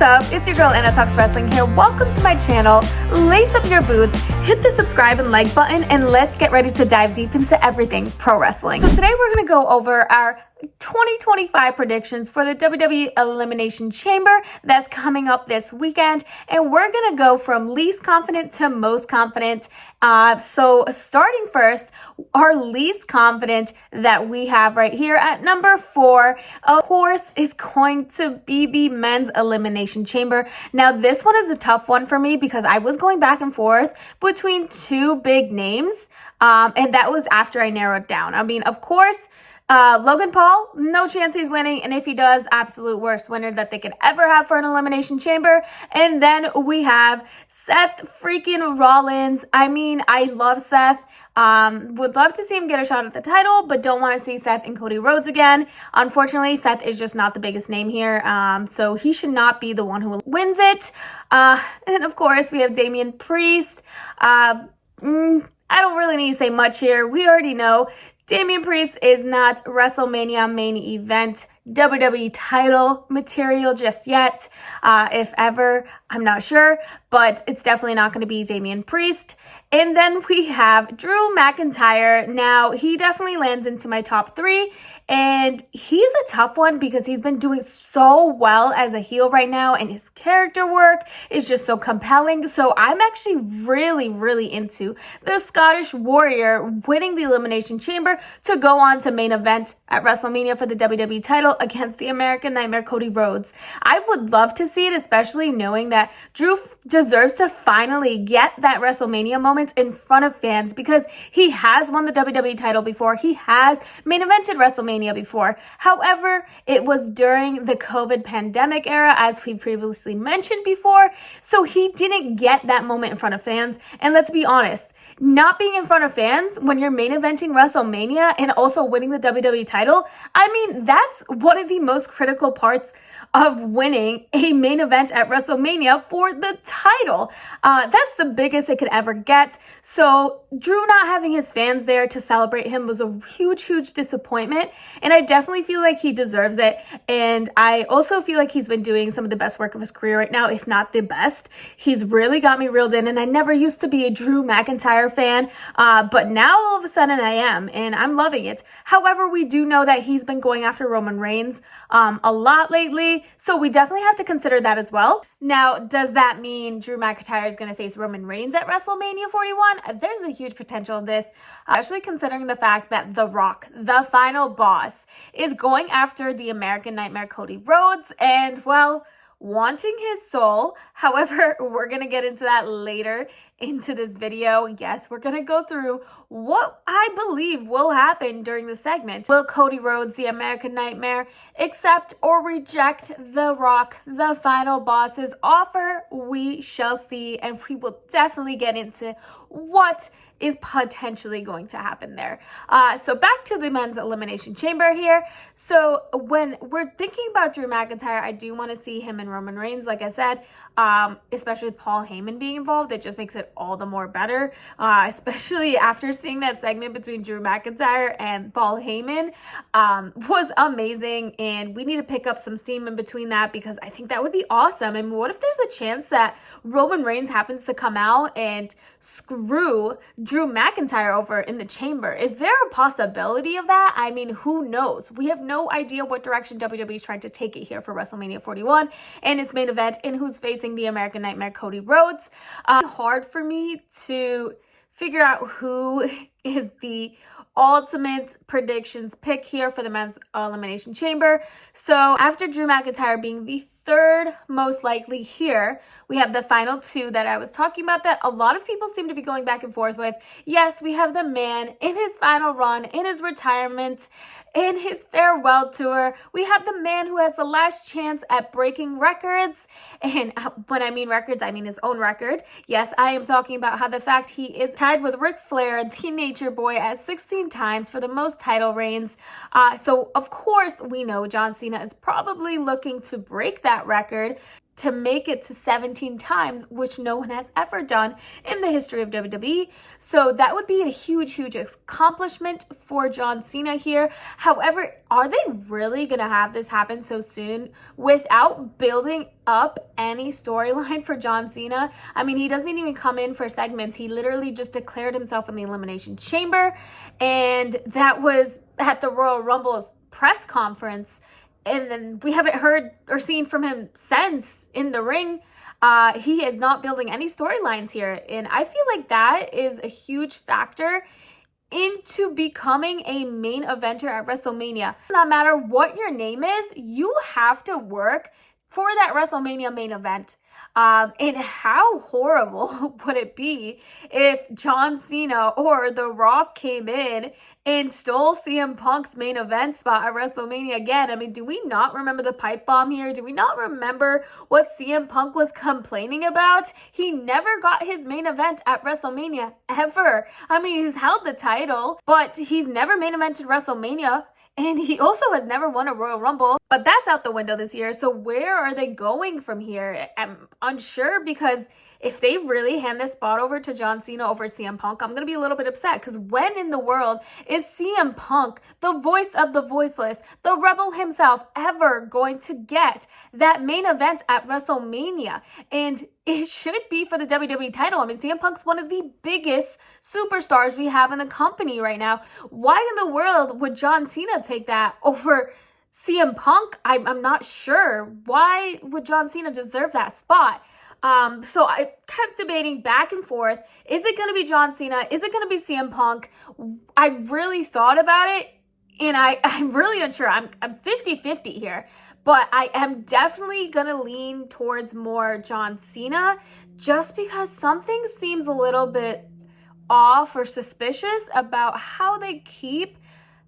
up? It's your girl Anna Talks Wrestling here. Welcome to my channel. Lace up your boots, hit the subscribe and like button, and let's get ready to dive deep into everything pro wrestling. So today we're going to go over our 2025 predictions for the WWE Elimination Chamber that's coming up this weekend, and we're gonna go from least confident to most confident. So starting first, our least confident that we have right here at number 4, of course, is going to be the Men's Elimination Chamber. Now this one is a tough one for me because I was going back and forth between two big names, and that was after I narrowed down. I mean, of course, Logan Paul, no chance he's winning, and if he does, absolute worst winner that they could ever have for an Elimination Chamber. And then we have Seth freaking Rollins. I mean, I love Seth. Would love to see him get a shot at the title, but don't want to see Seth and Cody Rhodes again. Unfortunately, Seth is just not the biggest name here, so he should not be the one who wins it. And of course, we have Damian Priest. I don't really need to say much here. We already know Damian Priest is not WrestleMania main event WWE title material just yet. If ever, I'm not sure, but it's definitely not going to be Damian Priest. And then we have Drew McIntyre. Now, he definitely lands into my top 3, and he's a tough one because he's been doing so well as a heel right now, and his character work is just so compelling. So I'm actually really into the Scottish Warrior winning the Elimination Chamber to go on to main event at WrestleMania for the WWE title against the American Nightmare Cody Rhodes. I would love to see it, especially knowing that Drew deserves to finally get that WrestleMania moment in front of fans because he has won the WWE title before. He has main evented WrestleMania before. However, it was during the COVID pandemic era, as we previously mentioned before, so he didn't get that moment in front of fans. And let's be honest, not being in front of fans when you're main eventing WrestleMania and also winning the WWE title, I mean, that's one of the most critical parts of winning a main event at WrestleMania for the title. That's the biggest it could ever get. So Drew not having his fans there to celebrate him was a huge disappointment, and I definitely feel like he deserves it. And I also feel like he's been doing some of the best work of his career right now, if not the best. He's really got me reeled in, and I never used to be a Drew McIntyre fan, but now all of a sudden I am, and I'm loving it. However, we do know that he's been going after Roman Reigns a lot lately, so we definitely have to consider that as well. Now, does that mean Drew McIntyre is going to face Roman Reigns at WrestleMania 41? There's a huge potential of this, especially considering the fact that The Rock, the final boss, is going after the American Nightmare Cody Rhodes and, well, wanting his soul. However, we're going to get into that later into this video. Yes, we're going to go through what I believe will happen during the segment. Will Cody Rhodes, the American Nightmare, accept or reject The Rock, the final boss's offer? We shall see, and we will definitely get into what is potentially going to happen there. So back to the Men's Elimination Chamber here. So when we're thinking about Drew McIntyre, I do want to see him and Roman Reigns, like I said, especially with Paul Heyman being involved. It just makes it all the more better, especially after seeing that segment between Drew McIntyre and Paul Heyman was amazing, and we need to pick up some steam in between that because I think that would be awesome. And what if there's a chance that Roman Reigns happens to come out and screw Drew McIntyre over in the chamber? Is there a possibility of that? I mean, who knows? We have no idea what direction WWE is trying to take it here for WrestleMania 41 and its main event, and who's facing the American Nightmare Cody Rhodes. Hard for me to figure out who is the ultimate predictions pick here for the Men's Elimination Chamber. So after Drew McIntyre being the third most likely here, we have the final 2 that I was talking about that a lot of people seem to be going back and forth with. Yes, we have the man in his final run, in his retirement, in his farewell tour. We have the man who has the last chance at breaking records. And when I mean records, I mean his own record. Yes, I am talking about how the fact he is tied with Ric Flair, the Nature Boy, at 16 times for the most title reigns. So of course we know John Cena is probably looking to break that record. to make it to 17 times, which no one has ever done in the history of WWE. So that would be a huge, huge accomplishment for John Cena here. However, are they really going to have this happen so soon without building up any storyline for John Cena? I mean, he doesn't even come in for segments. He literally just declared himself in the Elimination Chamber, and that was at the Royal Rumble's press conference. And then we haven't heard or seen from him since in the ring. He is not building any storylines here. And I feel like that is a huge factor into becoming a main eventer at WrestleMania. No matter what your name is, you have to work for that WrestleMania main event. And how horrible would it be if John Cena or The Rock came in and stole CM Punk's main event spot at WrestleMania again? I mean, do we not remember the pipe bomb here? Do we not remember what CM Punk was complaining about? He never got his main event at WrestleMania, ever. I mean, he's held the title, but he's never main evented WrestleMania. And he also has never won a Royal Rumble, but that's out the window this year. So where are they going from here? I'm unsure, because if they really hand this spot over to John Cena over CM Punk, I'm going to be a little bit upset, because when in the world is CM Punk, the voice of the voiceless, the rebel himself, ever going to get that main event at WrestleMania? And it should be for the WWE title. I mean, CM Punk's one of the biggest superstars we have in the company right now. Why in the world would John Cena take that over CM Punk? I'm not sure. Why would John Cena deserve that spot? So I kept debating back and forth. Is it going to be John Cena? Is it going to be CM Punk? I really thought about it, and I'm really unsure. I'm 50-50 here, but I am definitely going to lean towards more John Cena, just because something seems a little bit off or suspicious about how they keep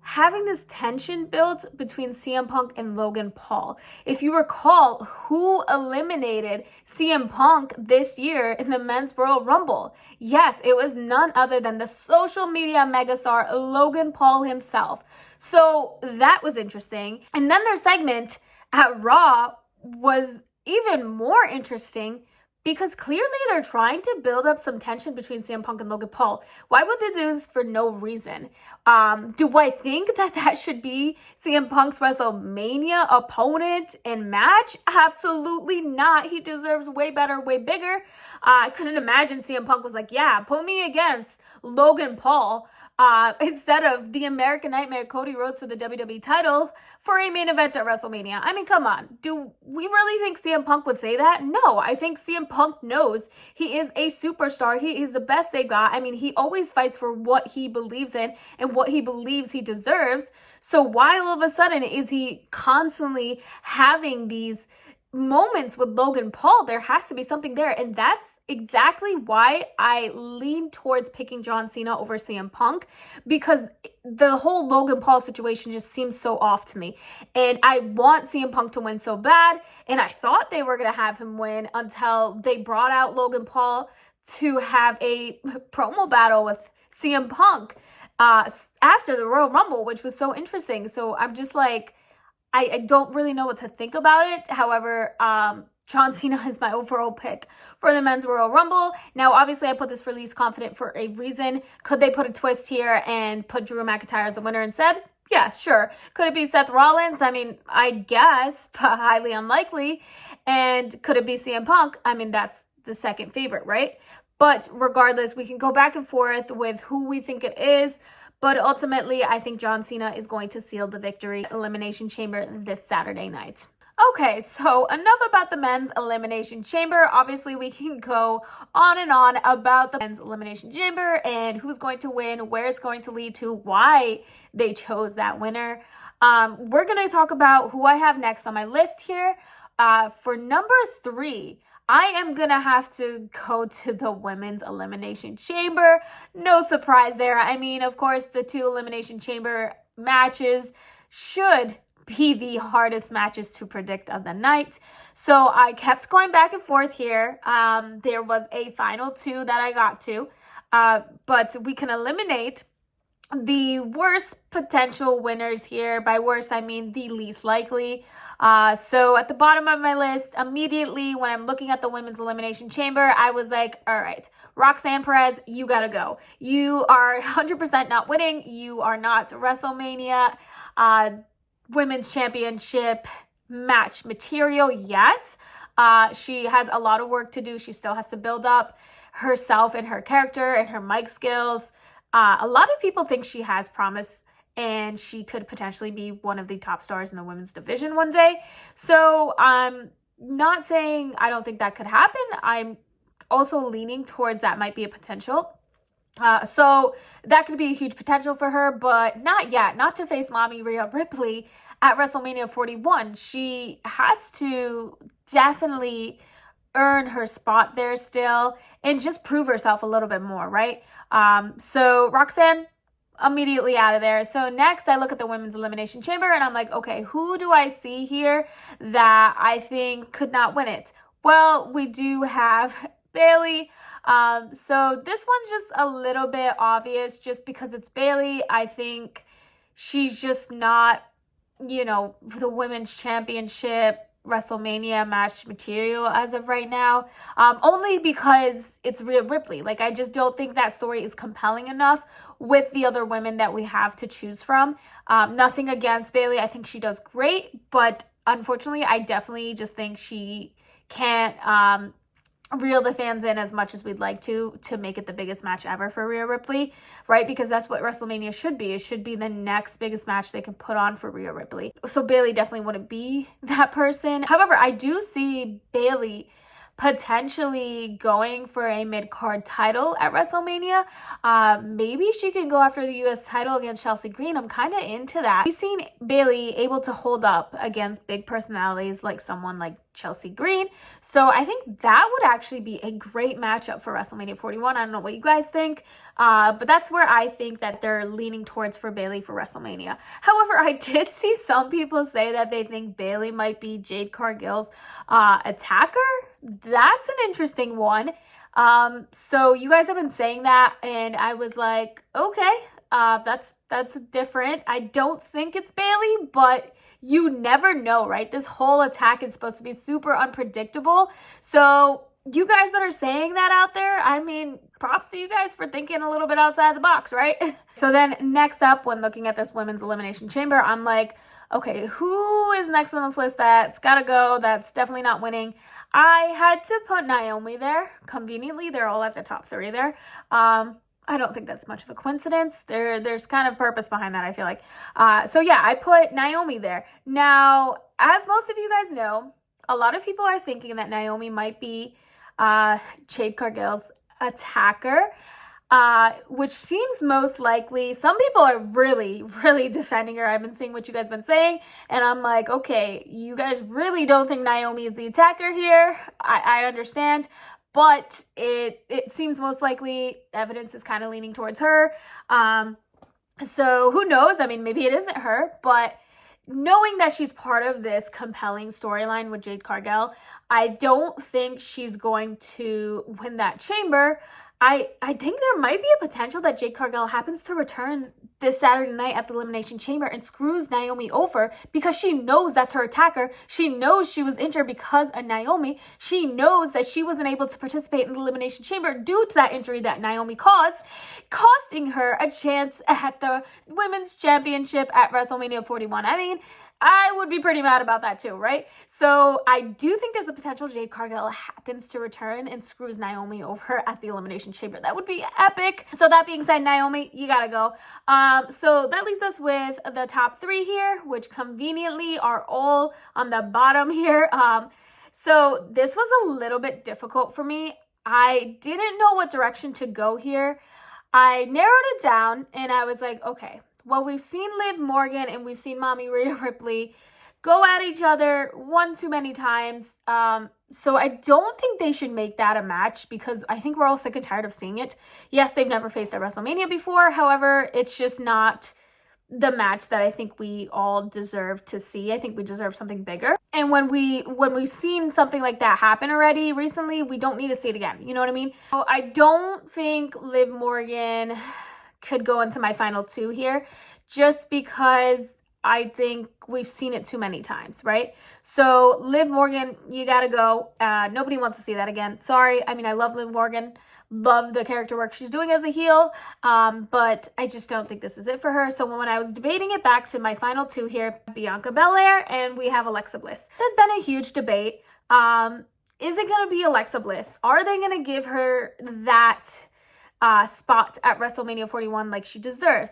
having this tension built between CM Punk and Logan Paul. If you recall, who eliminated CM Punk this year in the Men's Royal Rumble? Yes, it was none other than the social media megastar Logan Paul himself. So that was interesting. And then their segment at Raw was even more interesting, because clearly they're trying to build up some tension between CM Punk and Logan Paul. Why would they do this for no reason? Do I think that should be CM Punk's WrestleMania opponent and match? Absolutely not. He deserves way better, way bigger. I couldn't imagine CM Punk was like, yeah, put me against Logan Paul instead of the American Nightmare Cody Rhodes for the WWE title for a main event at WrestleMania. I mean, come on. Do we really think CM Punk would say that? No, I think CM Punk knows he is a superstar. He is the best they got. I mean, he always fights for what he believes in and what he believes he deserves. So why all of a sudden is he constantly having these moments with Logan Paul? There has to be something there, and that's exactly why I lean towards picking John Cena over CM Punk, because the whole Logan Paul situation just seems so off to me, and I want CM Punk to win so bad, and I thought they were going to have him win until they brought out Logan Paul to have a promo battle with CM Punk after the Royal Rumble, which was so interesting. So I'm just like, I don't really know what to think about it. However, John Cena is my overall pick for the Men's Royal Rumble. Now, obviously, I put this for least confident for a reason. Could they put a twist here and put Drew McIntyre as the winner instead? Yeah, sure. Could it be Seth Rollins? I mean, I guess, but highly unlikely. And could it be CM Punk? I mean, that's the second favorite, right? But regardless, we can go back and forth with who we think it is. But ultimately, I think John Cena is going to seal the victory Elimination Chamber this Saturday night. Okay, so enough about the Men's Elimination Chamber. Obviously, we can go on and on about the Men's Elimination Chamber and who's going to win, where it's going to lead to, why they chose that winner. We're going to talk about who I have next on my list here. For number 3, I am going to have to go to the Women's Elimination Chamber. No surprise there. I mean, of course, the 2 Elimination Chamber matches should be the hardest matches to predict of the night. So I kept going back and forth here. There was a final 2 that I got to, but we can eliminate the worst potential winners here. By worst, I mean the least likely. So at the bottom of my list, immediately when I'm looking at the Women's Elimination Chamber, I was like, all right, Roxanne Perez, you gotta go. You are 100% not winning. You are not WrestleMania Women's Championship match material yet. She has a lot of work to do. She still has to build up herself and her character and her mic skills. A lot of people think she has promise and she could potentially be one of the top stars in the women's division one day. So I'm not saying I don't think that could happen. I'm also leaning towards that might be a potential. So that could be a huge potential for her, but not yet. Not to face Mami Rhea Ripley at WrestleMania 41. She has to definitely earn her spot there still and just prove herself a little bit more, right? So Roxanne, immediately out of there. So next I look at the Women's Elimination Chamber and I'm like, okay, who do I see here that I think could not win it? Well, we do have Bayley. So this one's just a little bit obvious just because it's Bayley. I think she's just not, the women's championship WrestleMania match material as of right now, only because it's Rhea Ripley. Like, I just don't think that story is compelling enough with the other women that we have to choose from. Nothing against Bayley. I think she does great, but unfortunately, I definitely just think she can't reel the fans in as much as we'd like to make it the biggest match ever for Rhea Ripley, right? Because that's what WrestleMania should be. It should be the next biggest match they can put on for Rhea Ripley. So Bayley definitely wouldn't be that person. However, I do see Bayley potentially going for a mid-card title at WrestleMania. Maybe she can go after the U.S. title against Chelsea Green. I'm kind of into that. We've seen Bayley able to hold up against big personalities like someone like Chelsea Green. So I think that would actually be a great matchup for WrestleMania 41. I don't know what you guys think, but that's where I think that they're leaning towards for Bayley for WrestleMania. However, I did see some people say that they think Bayley might be Jade Cargill's attacker. That's an interesting one. So you guys have been saying that, and I was like, okay, that's different. I don't think it's Bayley, but you never know, right? This whole attack is supposed to be super unpredictable. So you guys that are saying that out there, I mean, props to you guys for thinking a little bit outside the box, right? So then next up, when looking at this Women's Elimination Chamber, I'm like, okay, who is next on this list that's gotta go, that's definitely not winning? I had to put Naomi there. Conveniently, they're all at the top 3 there. I don't think that's much of a coincidence. There's kind of purpose behind that, I feel like. So yeah, I put Naomi there. Now, as most of you guys know, a lot of people are thinking that Naomi might be Jade Cargill's attacker, which seems most likely. Some people are really, really defending her. I've been seeing what you guys have been saying, and I'm like, okay, you guys really don't think Naomi is the attacker here. I understand. But it seems most likely evidence is kind of leaning towards her. So who knows? I mean, maybe it isn't her, but knowing that she's part of this compelling storyline with Jade Cargill, I don't think she's going to win that chamber. I think there might be a potential that Jade Cargill happens to return this Saturday night at the Elimination Chamber and screws Naomi over because she knows that's her attacker. She knows she was injured because of Naomi. She knows that she wasn't able to participate in the Elimination Chamber due to that injury that Naomi caused, costing her a chance at the Women's Championship at WrestleMania 41. I mean, I would be pretty mad about that too, right? So I do think there's a potential Jade Cargill happens to return and screws Naomi over at the Elimination Chamber. That would be epic. So that being said, Naomi, you gotta go. So that leaves us with the top 3 here, which conveniently are all on the bottom here. So this was a little bit difficult for me. I didn't know what direction to go here. I narrowed it down and I was like, okay, well, we've seen Liv Morgan and we've seen Mami Rhea Ripley go at each other one too many times. So I don't think they should make that a match because I think we're all sick and tired of seeing it. Yes, they've never faced at WrestleMania before. However, it's just not the match that I think we all deserve to see. I think we deserve something bigger. And when we've seen something like that happen already recently, we don't need to see it again. You know what I mean? So I don't think Liv Morgan could go into my final two here, just because I think we've seen it too many times, right? So Liv Morgan, you gotta go. Nobody wants to see that again. Sorry. I mean, I love Liv Morgan, love the character work she's doing as a heel, but I just don't think this is it for her. So when I was debating it back to my final two here, Bianca Belair and we have Alexa Bliss. There's been a huge debate. Is it going to be Alexa Bliss? Are they going to give her that spot at WrestleMania 41 like she deserves?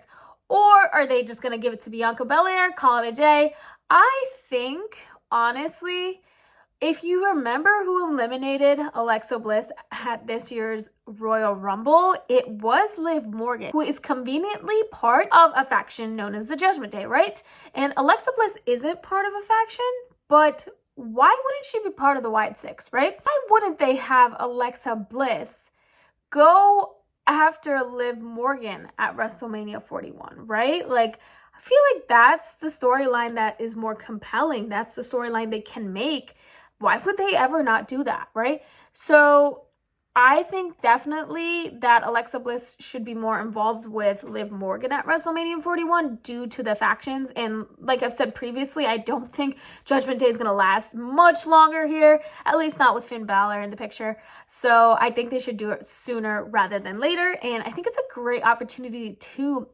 Or are they just going to give it to Bianca Belair, call it a day? I think, honestly, if you remember who eliminated Alexa Bliss at this year's Royal Rumble, it was Liv Morgan, who is conveniently part of a faction known as the Judgement Day, right? And Alexa Bliss isn't part of a faction, but why wouldn't she be part of the Wyatt Sicks, right? Why wouldn't they have Alexa Bliss go after Liv Morgan at WrestleMania 41, right? Like, I feel like that's the storyline that is more compelling. That's the storyline they can make. Why would they ever not do that, right? So I think definitely that Alexa Bliss should be more involved with Liv Morgan at WrestleMania 41 due to the factions. And like I've said previously, I don't think Judgment Day is going to last much longer here, at least not with Finn Balor in the picture. So I think they should do it sooner rather than later. And I think it's a great opportunity to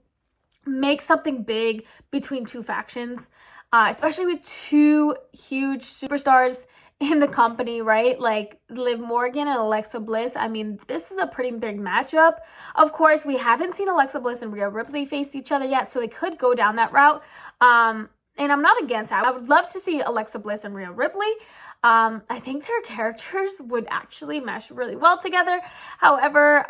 make something big between two factions, especially with two huge superstars in the company, right? Like Liv Morgan and Alexa Bliss. I mean, this is a pretty big matchup. Of course, we haven't seen Alexa Bliss and Rhea Ripley face each other yet, so they could go down that route. And I'm not against that. I would love to see Alexa Bliss and Rhea Ripley. I think their characters would actually mesh really well together. However,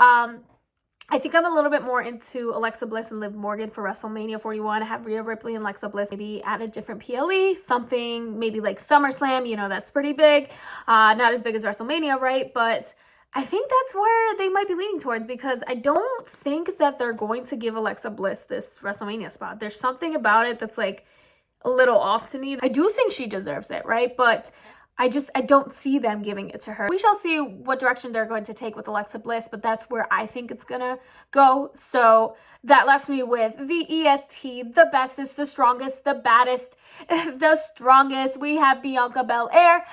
I think I'm a little bit more into Alexa Bliss and Liv Morgan for WrestleMania 41. I have Rhea Ripley and Alexa Bliss maybe at a different PLE, something maybe like SummerSlam, you know, that's pretty big. Not as big as WrestleMania, right? But I think that's where they might be leaning towards, because I don't think that they're going to give Alexa Bliss this WrestleMania spot. There's something about it that's like a little off to me. I do think she deserves it, right? But I don't see them giving it to her. We shall see what direction they're going to take with Alexa Bliss, but that's where I think it's gonna go. So that left me with the EST, the bestest, the strongest, the baddest, the strongest. We have Bianca Belair.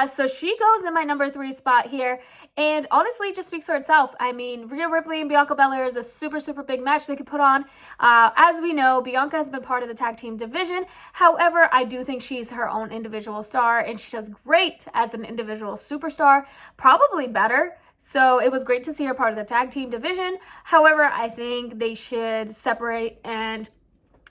So she goes in my number 3 spot here. And honestly, it just speaks for itself. I mean, Rhea Ripley and Bianca Belair is a super, super big match they could put on. As we know, Bianca has been part of the tag team division. However, I do think she's her own individual star, and she does great as an individual superstar, probably better. So it was great to see her part of the tag team division. However, I think they should separate and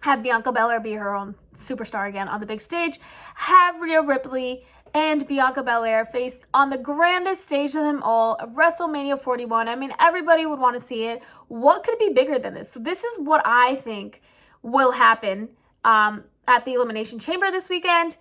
have Bianca Belair be her own superstar again on the big stage. Have Rhea Ripley and Bianca Belair face on the grandest stage of them all, WrestleMania 41. I mean, everybody would want to see it. What could be bigger than this? So this is what I think will happen at the Elimination Chamber this weekend.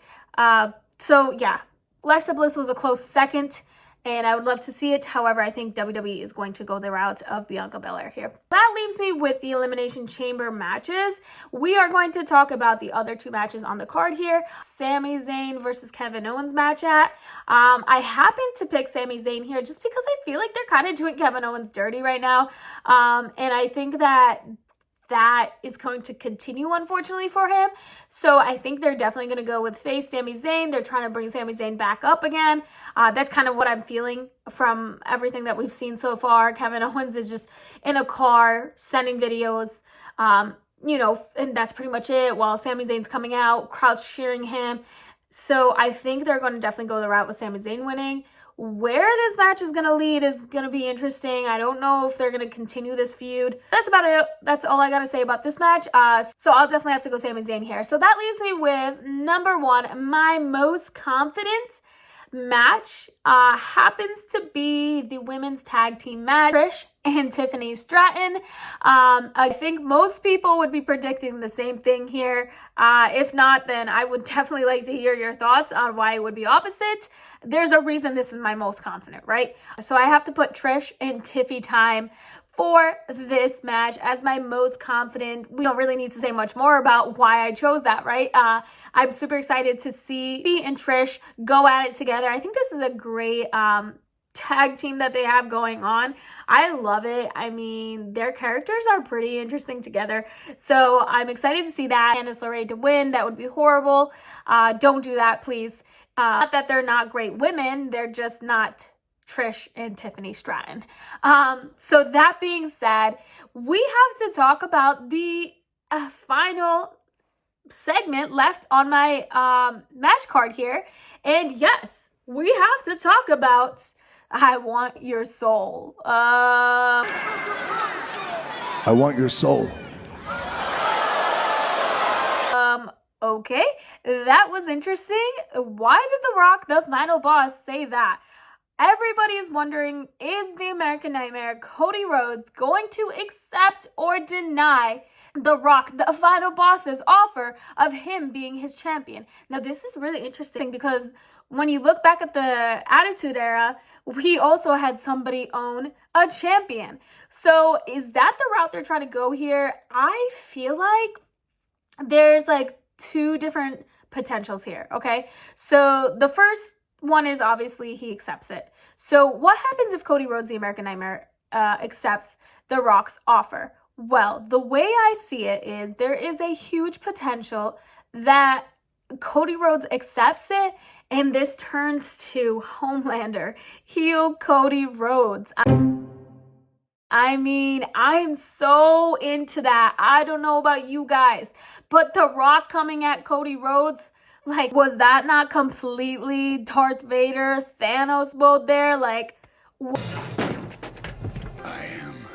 So yeah, Alexa Bliss was a close second, and I would love to see it. However, I think WWE is going to go the route of Bianca Belair here. That leaves me with the Elimination Chamber matches. We are going to talk about the other 2 matches on the card here. Sami Zayn versus Kevin Owens match at. I happen to pick Sami Zayn here just because I feel like they're kind of doing Kevin Owens dirty right now. And I think that is going to continue, unfortunately, for him. So I think they're definitely going to go with face Sami Zayn. They're trying to bring Sami Zayn back up again. That's kind of what I'm feeling from everything that we've seen so far. Kevin Owens is just in a car sending videos, you know, and that's pretty much it, while Sami Zayn's coming out, crowds cheering him. So I think they're going to definitely go the route with Sami Zayn winning. Where this match is going to lead is going to be interesting. I don't know if they're going to continue this feud. That's about it. That's all I got to say about this match. So I'll definitely have to go Sami Zayn here. So that leaves me with number 1, my most confident match happens to be the women's tag team match, Trish and Tiffany Stratton. I think most people would be predicting the same thing here. If not, then I would definitely like to hear your thoughts on why it would be opposite. There's a reason this is my most confident, right? So I have to put Trish and Tiffy time for this match as my most confident. We don't really need to say much more about why I chose that, right? I'm super excited to see Tiffy and Trish go at it together. I think this is a great tag team that they have going on. I love it. I mean, their characters are pretty interesting together. So I'm excited to see that. Candice LeRae to win, that would be horrible. Don't do that, please. Not that they're not great women, they're just not Trish and Tiffany Stratton. So that being said, we have to talk about the final segment left on my match card here. And yes, we have to talk about I Want Your Soul. I Want Your Soul. Okay, that was interesting. Why did The Rock, the final boss, say that? Everybody is wondering, is the American Nightmare, Cody Rhodes, going to accept or deny The Rock, the final boss's offer of him being his champion? Now, this is really interesting because when you look back at the Attitude Era, we also had somebody own a champion. So is that the route they're trying to go here? I feel like there's like two different potentials here, okay? So the first one is obviously he accepts it. So what happens if Cody Rhodes, the American Nightmare, accepts The Rock's offer? Well, the way I see it is there is a huge potential that Cody Rhodes accepts it and this turns to Homelander, heel Cody Rhodes. I mean, I'm so into that. I don't know about you guys, but The Rock coming at Cody Rhodes, like, was that not completely Darth Vader, Thanos mode there? Like, I am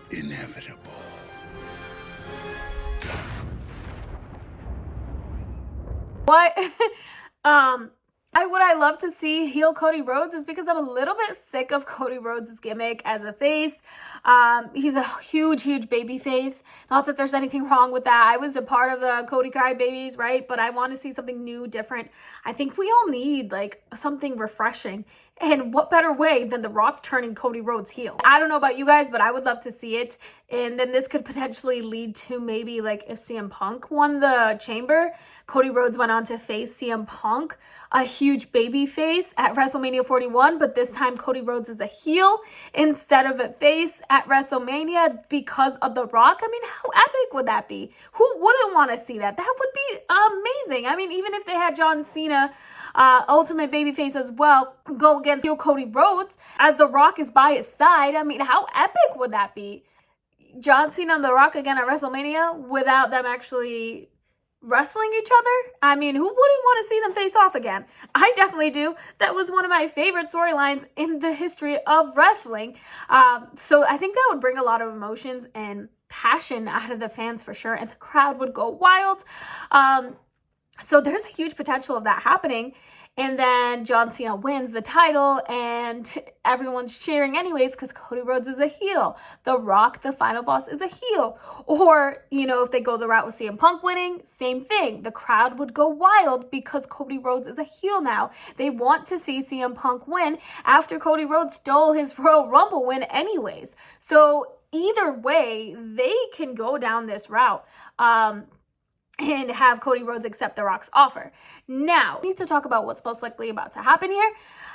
inevitable. what? What I love to see heel Cody Rhodes is because I'm a little bit sick of Cody Rhodes' gimmick as a face. He's a huge baby face. Not that there's anything wrong with that. I was a part of the Cody Cry Babies, right? But I want to see something new, different. I think we all need like something refreshing. And what better way than The Rock turning Cody Rhodes heel? I don't know about you guys, but I would love to see it. And then this could potentially lead to maybe like if CM Punk won the Chamber, Cody Rhodes went on to face CM Punk, a huge baby face at WrestleMania 41. But this time Cody Rhodes is a heel instead of a face at WrestleMania because of The Rock. I mean, how epic would that be? Who wouldn't want to see that? That would be amazing. I mean, even if they had John Cena, Ultimate Babyface as well, go against heel Cody Rhodes as The Rock is by his side. I mean, how epic would that be? John Cena and The Rock again at WrestleMania without them actually wrestling each other? I mean, who wouldn't want to see them face off again? I definitely do. That was one of my favorite storylines in the history of wrestling. So I think that would bring a lot of emotions and passion out of the fans for sure, and the crowd would go wild. So there's a huge potential of that happening. And then John Cena wins the title and everyone's cheering anyways because Cody Rhodes is a heel. The Rock, the final boss, is a heel. Or, you know, if they go the route with CM Punk winning, same thing. The crowd would go wild because Cody Rhodes is a heel now. They want to see CM Punk win after Cody Rhodes stole his Royal Rumble win anyways. So either way, they can go down this route. And have Cody Rhodes accept The Rock's offer. Now, we need to talk about what's most likely about to happen here.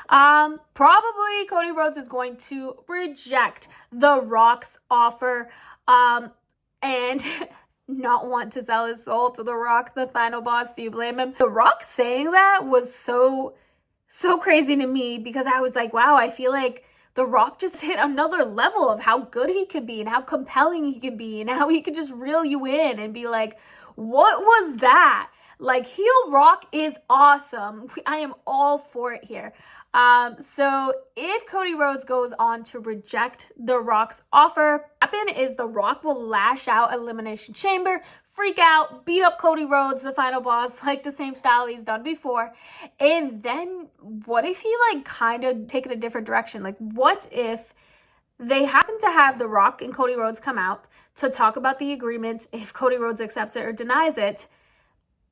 Probably Cody Rhodes is going to reject The Rock's offer and not want to sell his soul to The Rock, the final boss. Do you blame him? The Rock saying that was so crazy to me because I was like, wow, I feel like The Rock just hit another level of how good he could be and how compelling he could be and how he could just reel you in and be like, what was that? Like, heel Rock is awesome. I am all for it here. So if Cody Rhodes goes on to reject The Rock's offer, what happen is The Rock will lash out at Elimination Chamber, freak out, beat up Cody Rhodes, the final boss, like the same style he's done before. And then what if he like kind of take it a different direction? Like, what if they happen to have The Rock and Cody Rhodes come out to talk about the agreement if Cody Rhodes accepts it or denies it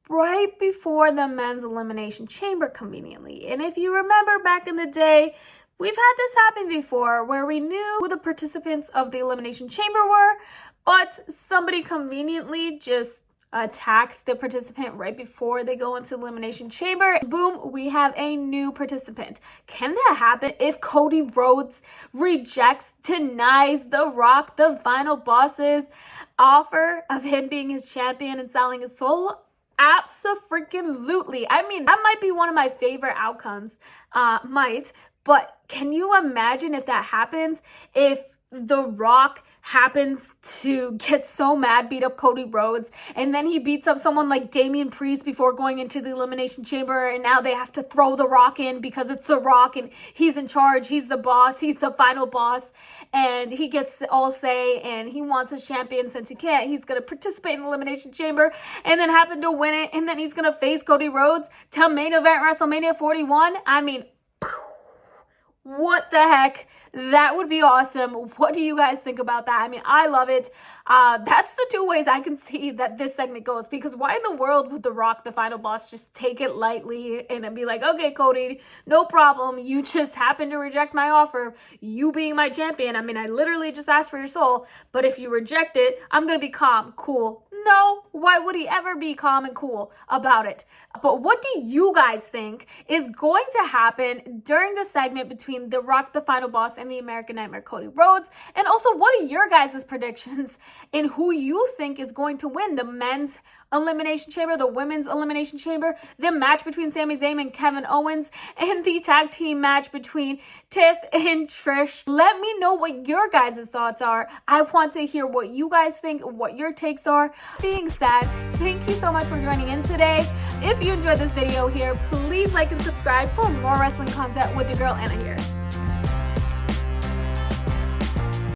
right before the men's Elimination Chamber conveniently. And if you remember back in the day, we've had this happen before where we knew who the participants of the Elimination Chamber were, but somebody conveniently just attacks the participant right before they go into the Elimination Chamber. Boom, we have a new participant. Can that happen if Cody Rhodes denies The Rock, the final boss's offer of him being his champion and selling his soul? Abso-freaking-lutely. I mean, that might be one of my favorite outcomes, but can you imagine if that happens? If The Rock happens to get so mad, beat up Cody Rhodes, and then he beats up someone like Damian Priest before going into the Elimination Chamber, and now they have to throw The Rock in because it's The Rock and he's in charge, he's the boss, he's the final boss, and he gets all say, and he wants his champion. Since he can't, he's going to participate in the Elimination Chamber and then happen to win it, and then he's going to face Cody Rhodes to main event WrestleMania 41. I mean, what the heck? That would be awesome. What do you guys think about that? I mean, I love it. That's the two ways I can see that this segment goes, because why in the world would The Rock, the final boss, just take it lightly and be like, okay, Cody, no problem. You just happen to reject my offer, you being my champion. I mean, I literally just asked for your soul, but if you reject it, I'm going to be calm, cool. No, why would he ever be calm and cool about it? But what do you guys think is going to happen during the segment between The Rock, the final boss, and the American Nightmare, Cody Rhodes? And also, what are your guys' predictions in who you think is going to win the men's Elimination Chamber, the women's Elimination Chamber, the match between Sami Zayn and Kevin Owens, and the tag team match between Tiff and Trish? Let me know what your guys' thoughts are. I want to hear what you guys think, what your takes are. Being said, thank you so much for joining in today. If you enjoyed this video here, please like and subscribe for more wrestling content with your girl Anna here.